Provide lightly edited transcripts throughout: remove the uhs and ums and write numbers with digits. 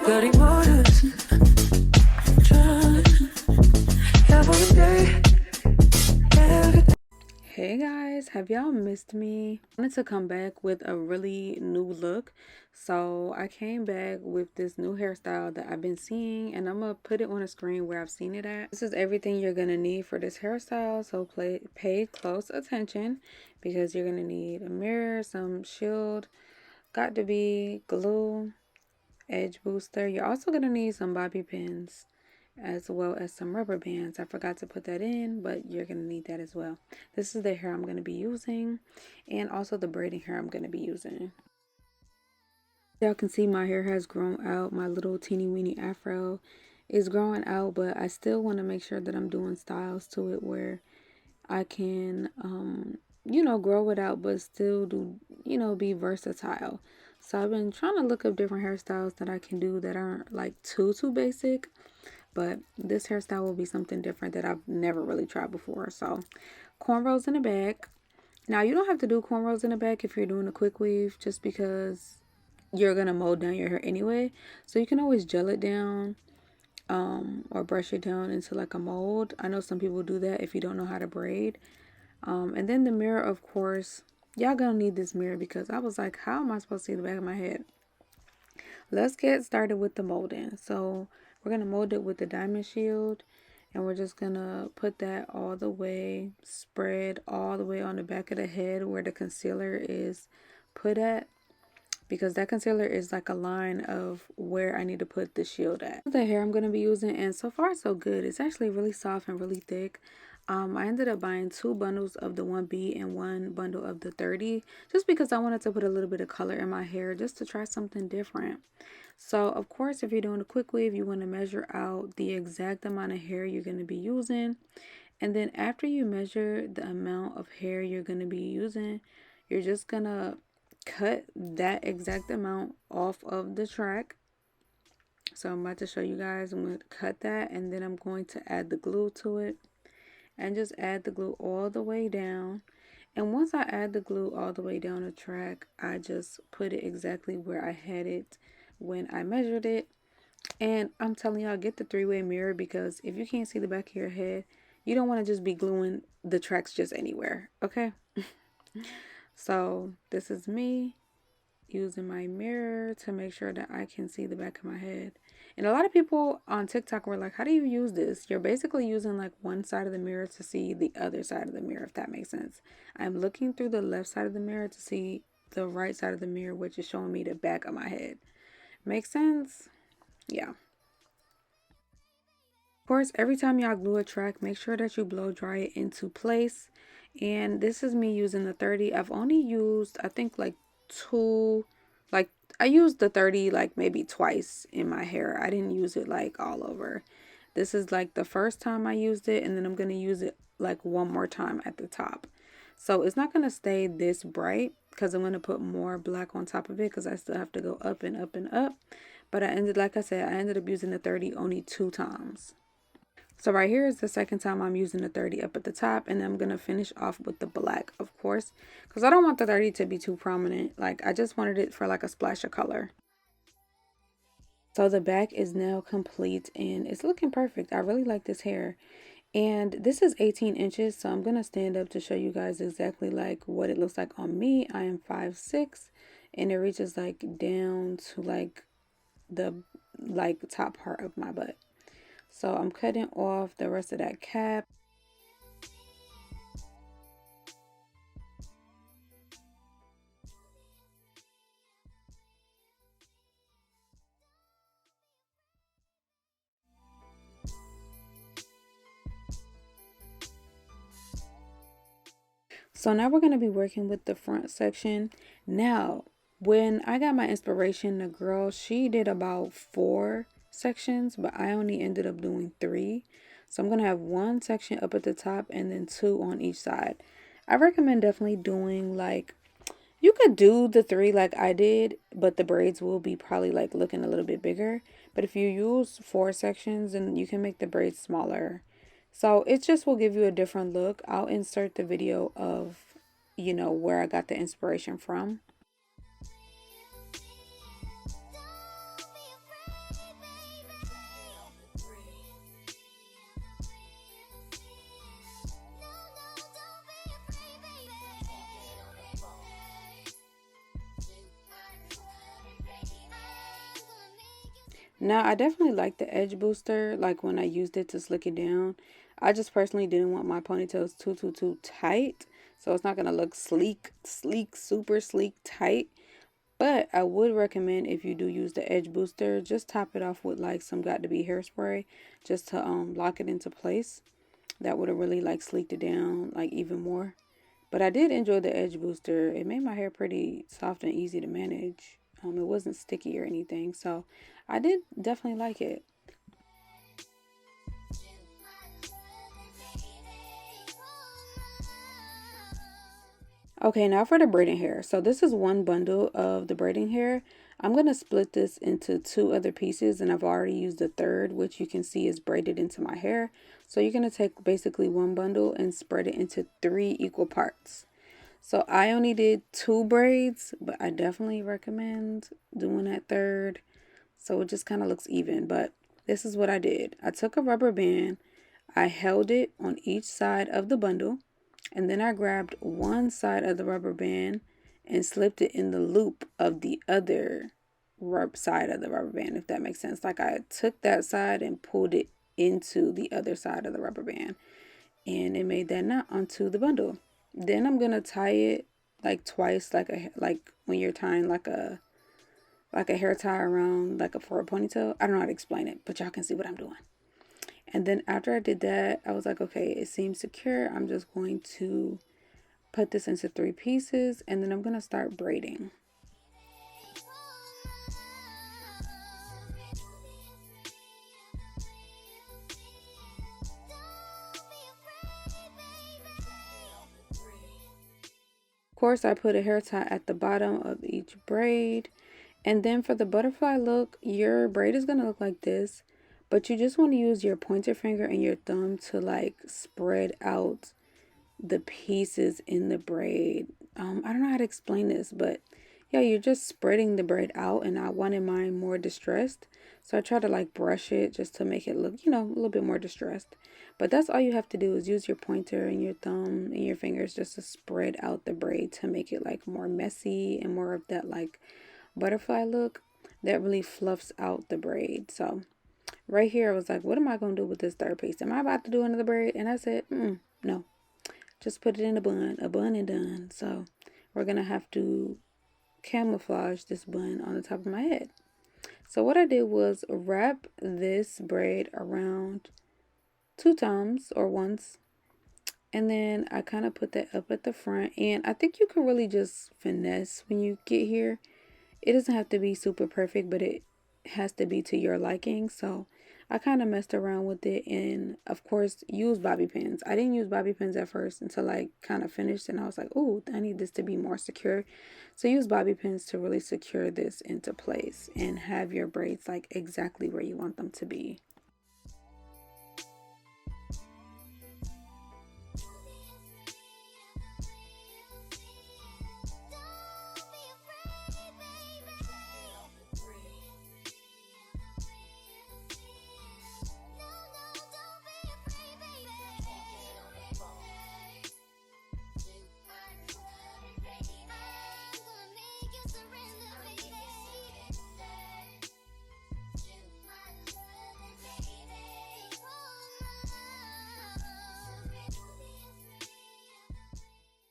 Got motives. Hey guys, have y'all missed me? I wanted to come back with a really new look, so I came back with this new hairstyle that I've been seeing, and I'm gonna put it on a screen where I've seen it at. This is everything you're gonna need for this hairstyle, so pay close attention because you're gonna need a mirror, some SHEILD, got to be glue, edge booster. You're also gonna need some bobby pins as well as some rubber bands. I forgot to put that in, but you're going to need that as well. This is the hair I'm going to be using, and also the braiding hair I'm going to be using. Y'all can see my hair has grown out. My little teeny weeny afro is growing out, but I still want to make sure that I'm doing styles to it where I can, you know, grow it out, but still do, you know, be versatile. So I've been trying to look up different hairstyles that I can do that aren't like too basic. But this hairstyle will be something different that I've never really tried before. So cornrows in the back. Now you don't have to do cornrows in the back if you're doing a quick weave, just because you're going to mold down your hair anyway. So you can always gel it down or brush it down into like a mold. I know some people do that if you don't know how to braid. And then the mirror, of course, y'all gonna need this mirror because I was like, how am I supposed to see the back of my head? Let's get started with the molding. So we're going to mold it with the diamond shield, and we're just going to put that all the way, spread all the way on the back of the head where the concealer is put at, because that concealer is like a line of where I need to put the shield at. The hair I'm going to be using, and so far so good. It's actually really soft and really thick. I ended up buying 2 bundles of the 1B and 1 bundle of the 30 just because I wanted to put a little bit of color in my hair just to try something different. So of course, if you're doing a quick wave, you want to measure out the exact amount of hair you're going to be using. And then after you measure the amount of hair you're going to be using, you're just going to cut that exact amount off of the track. So I'm about to show you guys. I'm going to cut that, and then I'm going to add the glue to it. And just add the glue all the way down. And once I add the glue all the way down the track, I just put it exactly where I had it when I measured it. And I'm telling y'all, get the 3-way mirror, because if you can't see the back of your head, you don't want to just be gluing the tracks just anywhere, okay? So this is me using my mirror to make sure that I can see the back of my head. And a lot of people on TikTok were like, how do you use this? You're basically using like one side of the mirror to see the other side of the mirror, if that makes sense. I'm looking through the left side of the mirror to see the right side of the mirror, which is showing me the back of my head. Make sense? Yeah. Of course, every time y'all glue a track, make sure that you blow dry it into place. And this is me using the 30. I've only used, I think, like 2, like I used the 30 like maybe twice in my hair. I didn't use it like all over. This is like the first time I used it, and then I'm going to use it like one more time at the top. So it's not going to stay this bright because I'm going to put more black on top of it because I still have to go up and up and up. But like I said, I ended up using the 30 only 2 times. So right here is the second time I'm using the 30 up at the top, and I'm going to finish off with the black, of course, because I don't want the 30 to be too prominent. Like, I just wanted it for like a splash of color. So the back is now complete, and it's looking perfect. I really like this hair. And this is 18 inches, so I'm going to stand up to show you guys exactly like what it looks like on me. I am 5'6", and it reaches like down to like the top part of my butt. So I'm cutting off the rest of that cap. So now we're going to be working with the front section. Now, when I got my inspiration, the girl, she did about 4 sections, but I only ended up doing 3. So I'm going to have 1 section up at the top and then 2 on each side. I recommend definitely doing like, you could do the 3 like I did, but the braids will be probably like looking a little bit bigger. But if you use 4 sections, then you can make the braids smaller. So it just will give you a different look. I'll insert the video of, you know, where I got the inspiration from. Now, I definitely like the edge booster, like when I used it to slick it down. I just personally didn't want my ponytails too tight, so it's not gonna look sleek, super sleek, tight. But I would recommend, if you do use the edge booster, just top it off with like some got to be hairspray, just to lock it into place. That would have really like sleeked it down like even more. But I did enjoy the edge booster. It made my hair pretty soft and easy to manage. It wasn't sticky or anything, so I did definitely like it. Okay, now for the braiding hair. So this is one bundle of the braiding hair. I'm going to split this into two other pieces, and I've already used the third, which you can see is braided into my hair. So you're going to take basically one bundle and spread it into 3 equal parts. So I only did 2 braids, but I definitely recommend doing that third, so it just kind of looks even. But this is what I did. I took a rubber band, I held it on each side of the bundle, and then I grabbed one side of the rubber band and slipped it in the loop of the other side of the rubber band, if that makes sense. Like I took that side and pulled it into the other side of the rubber band, and it made that knot onto the bundle. Then I'm gonna tie it like twice, like when you're tying like a hair tie around like a for a ponytail. I don't know how to explain it, but y'all can see what I'm doing. And then after I did that, I was like, okay, it seems secure. I'm just going to put this into 3 pieces, and then I'm gonna start braiding. Of course, I put a hair tie at the bottom of each braid. And then for the butterfly look, your braid is going to look like this. But you just want to use your pointer finger and your thumb to like spread out the pieces in the braid. I don't know how to explain this, but yeah, you're just spreading the braid out, and I wanted mine more distressed. So I tried to like brush it just to make it look, a little bit more distressed. But that's all you have to do, is use your pointer and your thumb and your fingers just to spread out the braid to make it like more messy and more of that like butterfly look that really fluffs out the braid. So right here I was like, what am I going to do with this third piece? Am I about to do another braid? And I said, no, just put it in a bun and done. So we're going to have to camouflage this bun on the top of my head. So what I did was wrap this braid around 2 times or once, and then I kind of put that up at the front. And I think you can really just finesse when you get here. It doesn't have to be super perfect, but it has to be to your liking. So I kind of messed around with it, and of course use bobby pins. I didn't use bobby pins at first until I kind of finished, and I was like, oh, I need this to be more secure. So use bobby pins to really secure this into place and have your braids like exactly where you want them to be.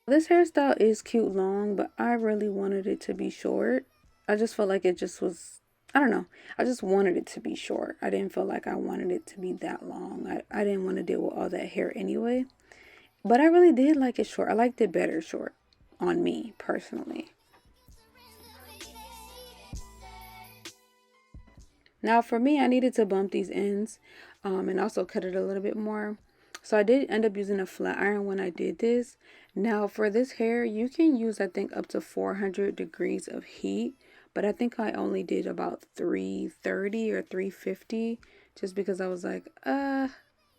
This hairstyle is cute long, but I really wanted it to be short. I just felt like it just was, I don't know. I just wanted it to be short. I didn't feel like I wanted it to be that long. I didn't want to deal with all that hair anyway. But I really did like it short. I liked it better short on me personally. Now for me, I needed to bump these ends and also cut it a little bit more. So I did end up using a flat iron when I did this. Now for this hair, you can use, I think, up to 400 degrees of heat. But I think I only did about 330 or 350, just because I was like, I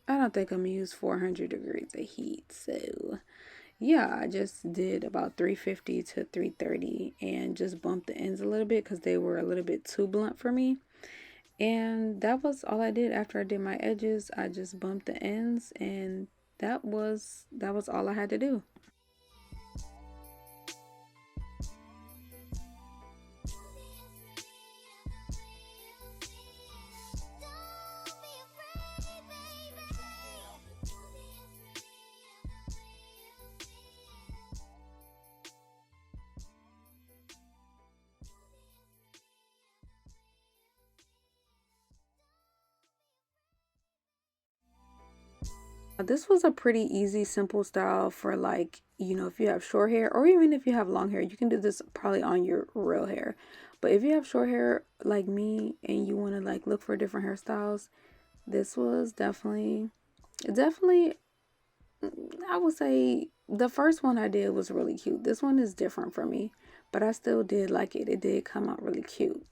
don't think I'm going to use 400 degrees of heat. So yeah, I just did about 350 to 330 and just bumped the ends a little bit because they were a little bit too blunt for me. And that was all I did. After I did my edges, I just bumped the ends, and that was all I had to do. This was a pretty easy, simple style for like, if you have short hair or even if you have long hair, you can do this probably on your real hair. But if you have short hair like me and you want to like look for different hairstyles, this was definitely, I would say the first one I did was really cute. This one is different for me, but I still did like it. It did come out really cute.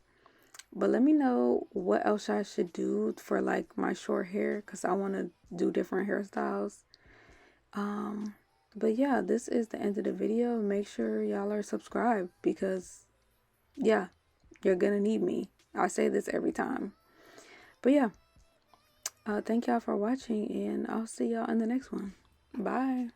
But let me know what else I should do for like my short hair because I want to do different hairstyles. Um, but yeah, this is the end of the video. Make sure y'all are subscribed because yeah, you're gonna need me. I say this every time. But yeah, thank y'all for watching and I'll see y'all in the next one. Bye.